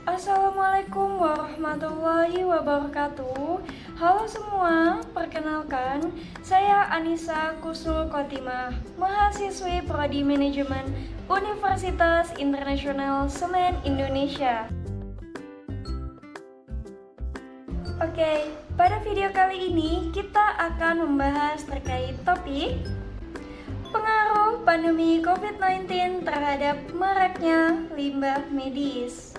Assalamualaikum warahmatullahi wabarakatuh. Halo semua, perkenalkan saya Anissa Kusul Khotimah, mahasiswi Prodi Manajemen Universitas Internasional Semen Indonesia. Oke, pada video kali ini kita akan membahas terkait topik pengaruh pandemi COVID-19 terhadap maraknya limbah medis.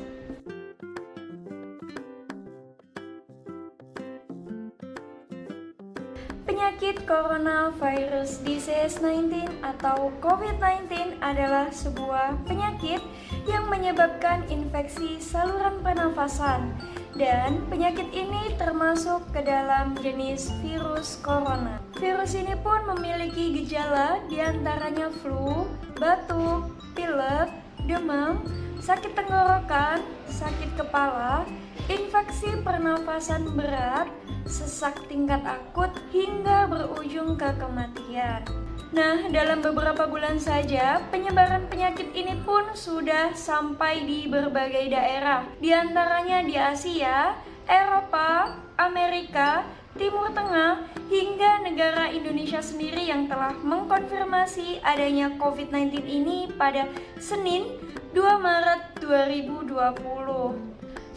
Penyakit coronavirus disease 19 atau COVID-19 adalah sebuah penyakit yang menyebabkan infeksi saluran pernafasan, dan penyakit ini termasuk ke dalam jenis virus corona. Virus ini pun memiliki gejala diantaranya flu, batuk, pilek, demam, sakit tenggorokan, sakit kepala, infeksi pernafasan berat, sesak tingkat akut, hingga berujung ke kematian. Nah, dalam beberapa bulan saja, penyebaran penyakit ini pun sudah sampai di berbagai daerah, di antaranya di Asia, Eropa, Amerika, Timur Tengah, hingga negara Indonesia sendiri yang telah mengkonfirmasi adanya COVID-19 ini pada Senin 2 Maret 2020.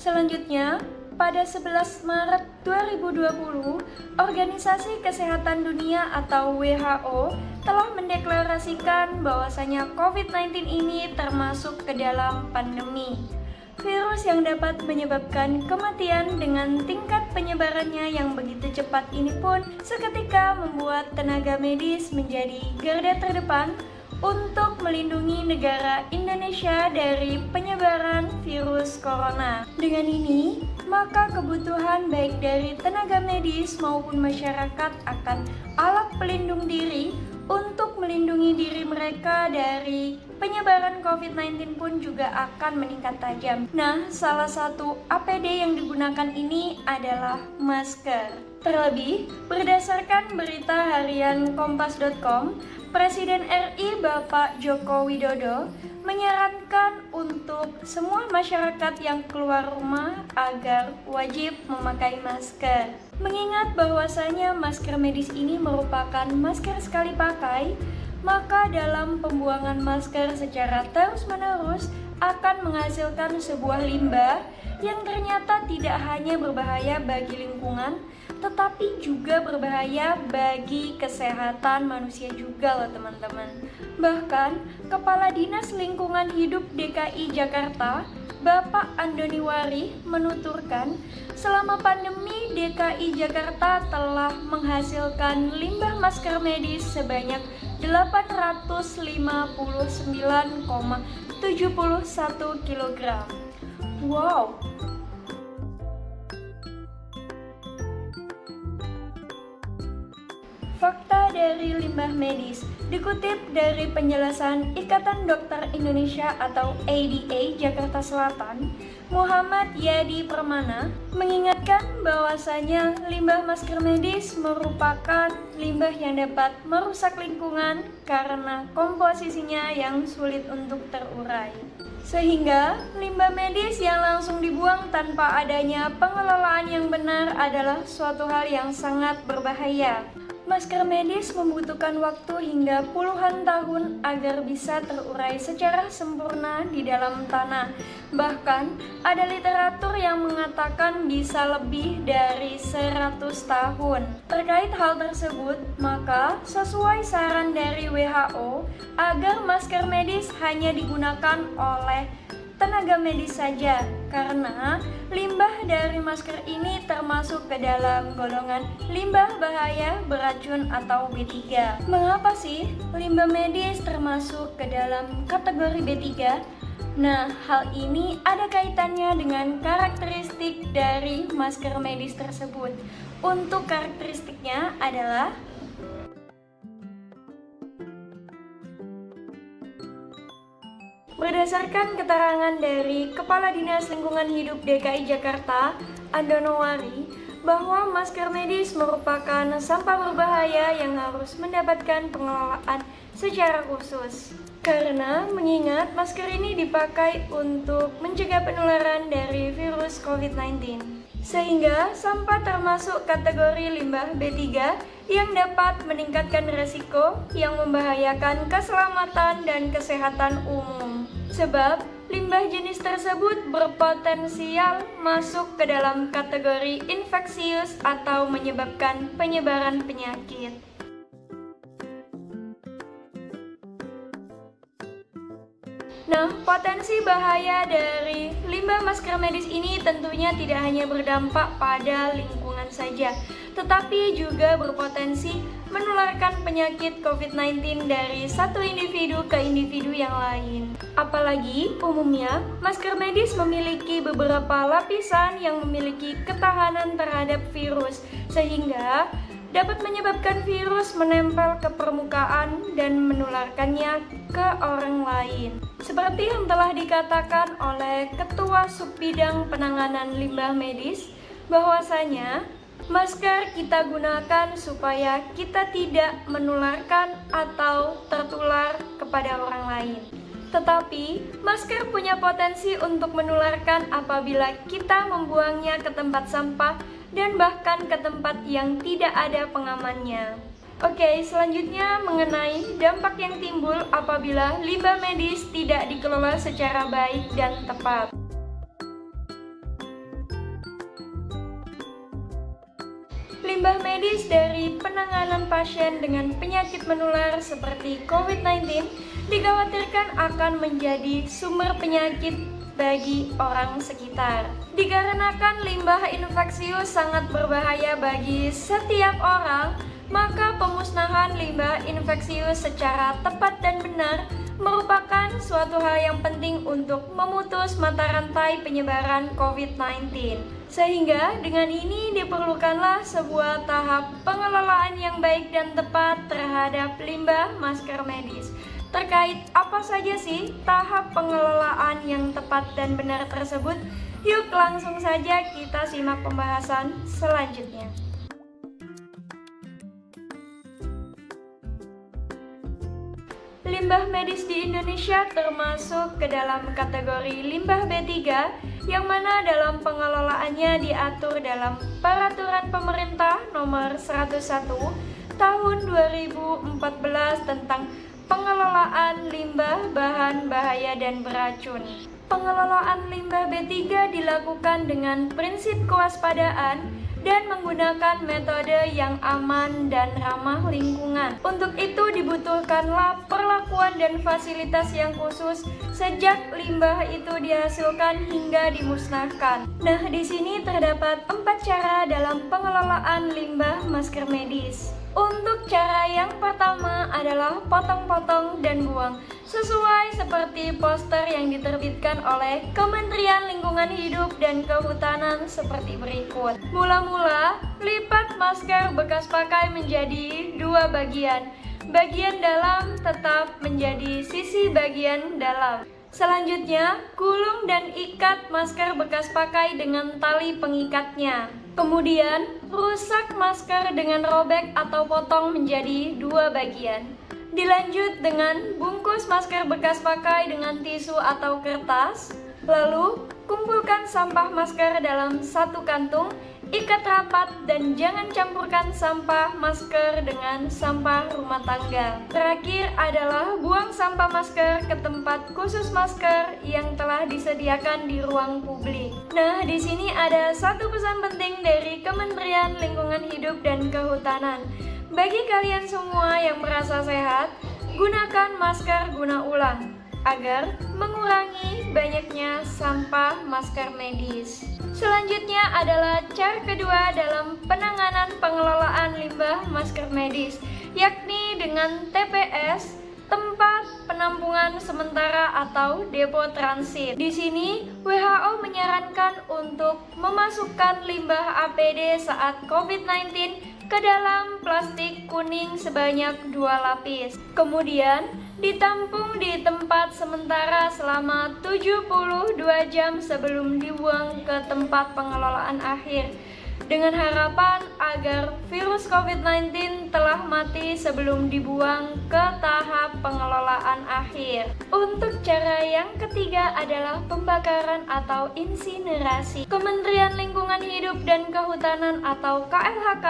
Selanjutnya, pada 11 Maret 2020, Organisasi Kesehatan Dunia atau WHO telah mendeklarasikan bahwasanya COVID-19 ini termasuk ke dalam pandemi. Virus yang dapat menyebabkan kematian dengan tingkat penyebarannya yang begitu cepat ini pun seketika membuat tenaga medis menjadi garda terdepan untuk melindungi negara Indonesia dari penyebaran virus corona. Dengan ini, maka kebutuhan baik dari tenaga medis maupun masyarakat akan alat pelindung diri untuk melindungi diri mereka dari penyebaran COVID-19 pun juga akan meningkat tajam. Nah, salah satu APD yang digunakan ini adalah masker. Terlebih, berdasarkan berita harian kompas.com, Presiden RI Bapak Joko Widodo menyarankan untuk semua masyarakat yang keluar rumah agar wajib memakai masker. Mengingat bahwasanya masker medis ini merupakan masker sekali pakai, maka dalam pembuangan masker secara terus-menerus akan menghasilkan sebuah limbah yang ternyata tidak hanya berbahaya bagi lingkungan, tetapi juga berbahaya bagi kesehatan manusia juga loh teman-teman. Bahkan, Kepala Dinas Lingkungan Hidup DKI Jakarta, Bapak Andoni Wari, menuturkan selama pandemi DKI Jakarta telah menghasilkan limbah masker medis sebanyak 859,71 kg. Wow! Fakta dari limbah medis dikutip dari penjelasan Ikatan Dokter Indonesia atau ADA Jakarta Selatan, Muhammad Yadi Permana mengingatkan bahwasanya limbah masker medis merupakan limbah yang dapat merusak lingkungan karena komposisinya yang sulit untuk terurai. Sehingga limbah medis yang langsung dibuang tanpa adanya pengelolaan yang benar adalah suatu hal yang sangat berbahaya. Masker medis membutuhkan waktu hingga puluhan tahun agar bisa terurai secara sempurna di dalam tanah. Bahkan, ada literatur yang mengatakan bisa lebih dari 100 tahun. Terkait hal tersebut, maka sesuai saran dari WHO agar masker medis hanya digunakan oleh tenaga medis saja, karena limbah dari masker ini termasuk ke dalam golongan limbah bahaya beracun atau B3. Mengapa sih limbah medis termasuk ke dalam kategori B3? Nah, hal ini ada kaitannya dengan karakteristik dari masker medis tersebut. Untuk karakteristiknya adalah berdasarkan keterangan dari Kepala Dinas Lingkungan Hidup DKI Jakarta, Andoni Wari, bahwa masker medis merupakan sampah berbahaya yang harus mendapatkan pengelolaan secara khusus. Karena mengingat masker ini dipakai untuk mencegah penularan dari virus COVID-19. Sehingga sampah termasuk kategori limbah B3 yang dapat meningkatkan risiko yang membahayakan keselamatan dan kesehatan umum. Sebab limbah jenis tersebut berpotensial masuk ke dalam kategori infeksius atau menyebabkan penyebaran penyakit. Nah, potensi bahaya dari limbah masker medis ini tentunya tidak hanya berdampak pada lingkungan saja, tetapi juga berpotensi menularkan penyakit COVID-19 dari satu individu ke individu yang lain. Apalagi, umumnya, masker medis memiliki beberapa lapisan yang memiliki ketahanan terhadap virus, sehingga dapat menyebabkan virus menempel ke permukaan dan menularkannya ke orang lain. Seperti yang telah dikatakan oleh Ketua Subbidang Penanganan Limbah Medis, bahwasanya masker kita gunakan supaya kita tidak menularkan atau tertular kepada orang lain. Tetapi, masker punya potensi untuk menularkan apabila kita membuangnya ke tempat sampah dan bahkan ke tempat yang tidak ada pengamannya. Oke, selanjutnya mengenai dampak yang timbul apabila limbah medis tidak dikelola secara baik dan tepat. Limbah medis dari penanganan pasien dengan penyakit menular seperti COVID-19 dikhawatirkan akan menjadi sumber penyakit bagi orang sekitar. Dikarenakan limbah infeksius sangat berbahaya bagi setiap orang, maka pemusnahan limbah infeksius secara tepat dan benar merupakan suatu hal yang penting untuk memutus mata rantai penyebaran COVID-19. Sehingga dengan ini diperlukanlah sebuah tahap pengelolaan yang baik dan tepat terhadap limbah masker medis. Terkait apa saja sih tahap pengelolaan yang tepat dan benar tersebut? Yuk langsung saja kita simak pembahasan selanjutnya. Limbah medis di Indonesia termasuk ke dalam kategori limbah B3 yang mana dalam pengelolaannya diatur dalam Peraturan Pemerintah Nomor 101 Tahun 2014 tentang pengelolaan limbah bahan bahaya dan beracun. Pengelolaan limbah B3 dilakukan dengan prinsip kewaspadaan dan menggunakan metode yang aman dan ramah lingkungan. Untuk itu dibutuhkanlah perlakuan dan fasilitas yang khusus sejak limbah itu dihasilkan hingga dimusnahkan. Nah, di sini terdapat 4 cara dalam pengelolaan limbah masker medis. Untuk cara yang pertama adalah potong-potong dan buang, sesuai seperti poster yang diterbitkan oleh Kementerian Lingkungan Hidup dan Kehutanan seperti berikut. Mula-mula, lipat masker bekas pakai menjadi 2 bagian. Bagian dalam tetap menjadi sisi bagian dalam. Selanjutnya, gulung dan ikat masker bekas pakai dengan tali pengikatnya. Kemudian, rusak masker dengan robek atau potong menjadi 2 bagian. Dilanjut dengan bungkus masker bekas pakai dengan tisu atau kertas. Lalu, kumpulkan sampah masker dalam 1 kantung, ikat rapat dan jangan campurkan sampah masker dengan sampah rumah tangga. Terakhir adalah buang sampah masker ke tempat khusus masker yang telah disediakan di ruang publik. Nah, di sini ada satu pesan penting dari Kementerian Lingkungan Hidup dan Kehutanan. Bagi kalian semua yang merasa sehat, gunakan masker guna ulang agar mengurangi banyaknya sampah masker medis. Selanjutnya adalah cara kedua dalam penanganan pengelolaan limbah masker medis, yakni dengan TPS, tempat penampungan sementara atau depo transit. Di sini WHO menyarankan untuk memasukkan limbah APD saat COVID-19 ke dalam plastik kuning sebanyak 2 lapis. Kemudian ditampung di tempat sementara selama 72 jam sebelum dibuang ke tempat pengelolaan akhir. dengan harapan agar virus COVID-19 telah mati sebelum dibuang ke tahap pengelolaan akhir. Untuk cara yang ketiga adalah pembakaran atau insinerasi. Kementerian Lingkungan Hidup dan Kehutanan atau KLHK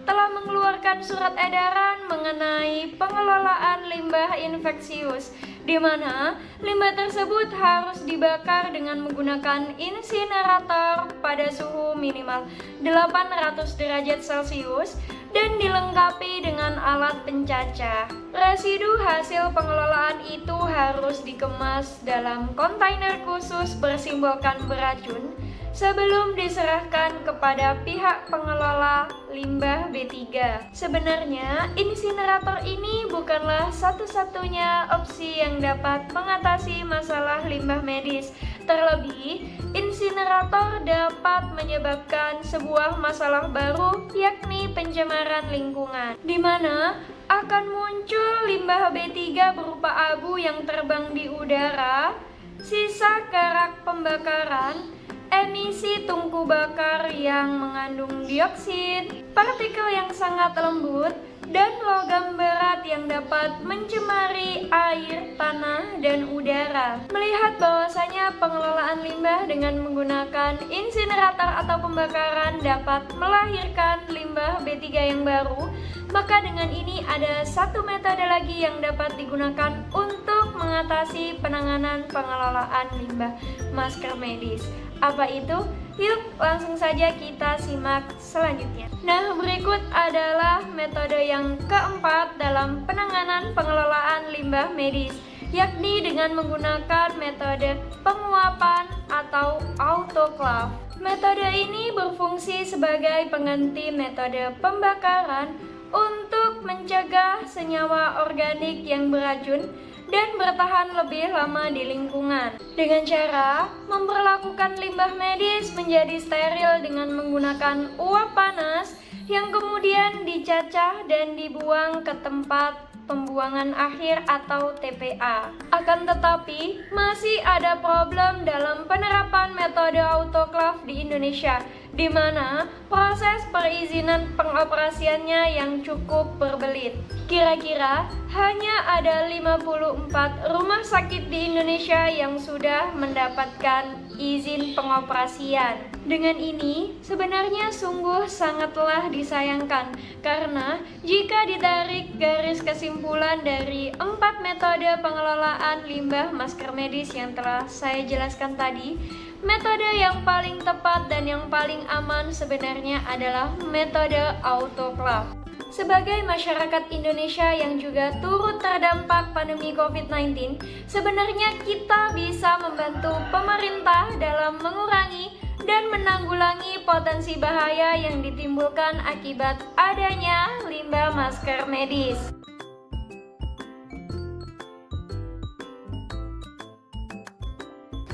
telah mengeluarkan surat edaran mengenai pengelolaan limbah infeksius, di mana limbah tersebut harus dibakar dengan menggunakan insinerator pada suhu minimal 800 derajat Celcius dan dilengkapi dengan alat pencacah. Residu hasil pengelolaan itu harus dikemas dalam kontainer khusus bersimbolkan beracun sebelum diserahkan kepada pihak pengelola limbah B3. Sebenarnya, insinerator ini bukanlah satu-satunya opsi yang dapat mengatasi masalah limbah medis. Terlebih, insinerator dapat menyebabkan sebuah masalah baru, yakni pencemaran lingkungan, di mana akan muncul limbah B3 berupa abu yang terbang di udara, sisa kerak pembakaran, emisi tungku bakar yang mengandung dioksin, partikel yang sangat lembut, dan logam berat yang dapat mencemari air, tanah, dan udara. Melihat bahwasanya pengelolaan limbah dengan menggunakan insinerator atau pembakaran dapat melahirkan limbah B3 yang baru, maka dengan ini ada satu metode lagi yang dapat digunakan untuk mengatasi penanganan pengelolaan limbah masker medis. Apa itu? Yuk langsung saja kita simak selanjutnya. Nah, berikut adalah metode yang keempat dalam penanganan pengelolaan limbah medis, yakni dengan menggunakan metode penguapan atau autoclave. Metode ini berfungsi sebagai pengganti metode pembakaran untuk mencegah senyawa organik yang beracun dan bertahan lebih lama di lingkungan. Dengan cara memperlakukan limbah medis menjadi steril dengan menggunakan uap panas yang kemudian dicacah dan dibuang ke tempat pembuangan akhir atau TPA. Akan tetapi, masih ada problem dalam penerapan metode autoclave di Indonesia, di mana proses perizinan pengoperasiannya yang cukup berbelit. Kira-kira hanya ada 54 rumah sakit di Indonesia yang sudah mendapatkan izin pengoperasian. Dengan ini, sebenarnya sungguh sangatlah disayangkan, karena jika ditarik garis kesimpulan dari 4 metode pengelolaan limbah masker medis yang telah saya jelaskan tadi, metode yang paling tepat dan yang paling aman sebenarnya adalah metode autoclave. Sebagai masyarakat Indonesia yang juga turut terdampak pandemi COVID-19, sebenarnya kita bisa membantu pemerintah dalam mengurangi dan menanggulangi potensi bahaya yang ditimbulkan akibat adanya limbah masker medis.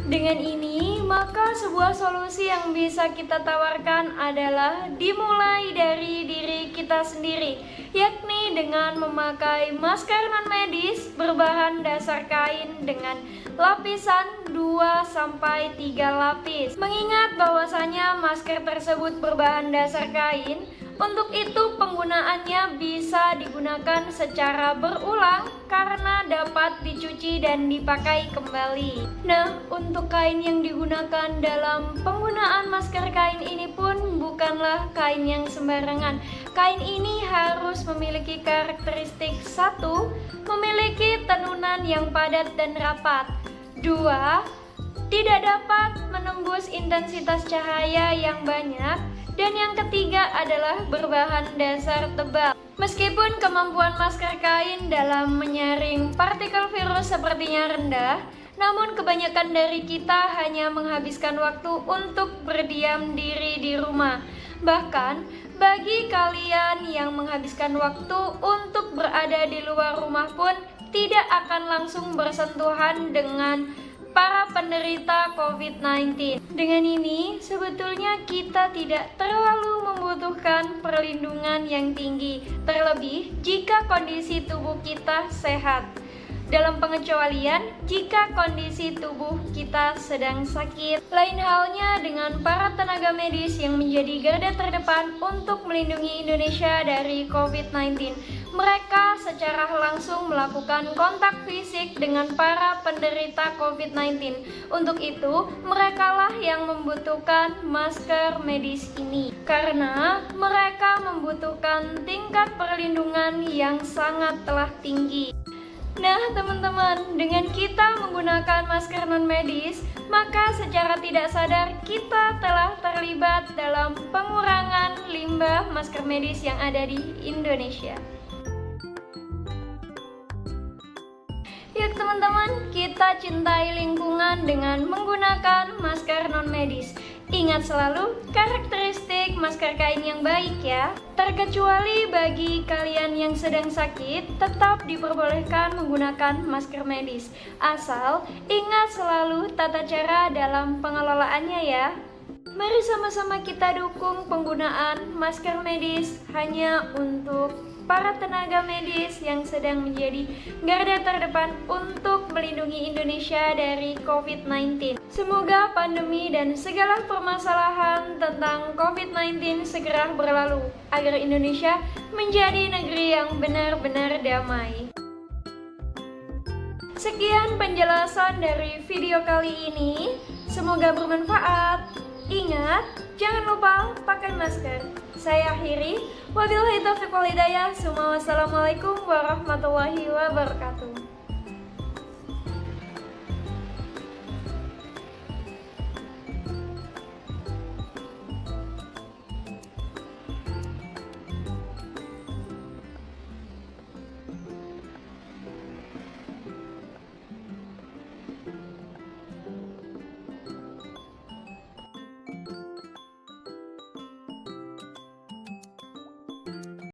Dengan ini, maka sebuah solusi yang bisa kita tawarkan adalah dimulai dari diri kita sendiri, yakni dengan memakai masker non-medis berbahan dasar kain dengan lapisan 2-3 lapis. Mengingat bahwasanya masker tersebut berbahan dasar kain, untuk itu penggunaannya bisa digunakan secara berulang karena dapat dicuci dan dipakai kembali. Nah, untuk kain yang digunakan dalam penggunaan masker kain ini pun bukanlah kain yang sembarangan. Kain ini harus memiliki karakteristik 1. Memiliki tenunan yang padat dan rapat. 2. Tidak dapat menembus intensitas cahaya yang banyak. Dan yang ketiga adalah berbahan dasar tebal. Meskipun kemampuan masker kain dalam menyaring partikel virus sepertinya rendah, namun kebanyakan dari kita hanya menghabiskan waktu untuk berdiam diri di rumah. Bahkan, bagi kalian yang menghabiskan waktu untuk berada di luar rumah pun tidak akan langsung bersentuhan dengan para penderita COVID-19. Dengan ini, sebetulnya kita tidak terlalu membutuhkan perlindungan yang tinggi, terlebih jika kondisi tubuh kita sehat. dalam pengecualian jika kondisi tubuh kita sedang sakit. Lain halnya dengan para tenaga medis yang menjadi garda terdepan untuk melindungi Indonesia dari COVID-19. Mereka secara langsung melakukan kontak fisik dengan para penderita COVID-19. Untuk itu, merekalah yang membutuhkan masker medis ini karena mereka membutuhkan tingkat perlindungan yang sangat telah tinggi. Nah teman-teman, dengan kita menggunakan masker non-medis, maka secara tidak sadar kita telah terlibat dalam pengurangan limbah masker medis yang ada di Indonesia. Yuk teman-teman, kita cintai lingkungan dengan menggunakan masker non-medis. Ingat selalu karakteristik masker kain yang baik ya. Terkecuali bagi kalian yang sedang sakit, tetap diperbolehkan menggunakan masker medis. Asal ingat selalu tata cara dalam pengelolaannya ya. Mari sama-sama kita dukung penggunaan masker medis hanya untuk para tenaga medis yang sedang menjadi garda terdepan untuk melindungi Indonesia dari COVID-19. Semoga pandemi dan segala permasalahan tentang COVID-19 segera berlalu, agar Indonesia menjadi negeri yang benar-benar damai. Sekian penjelasan dari video kali ini, semoga bermanfaat. Ingat, jangan lupa pakai masker. Saya akhiri. Wabillahi taufiq wal hidayah. Wassalamualaikum warahmatullahi wabarakatuh.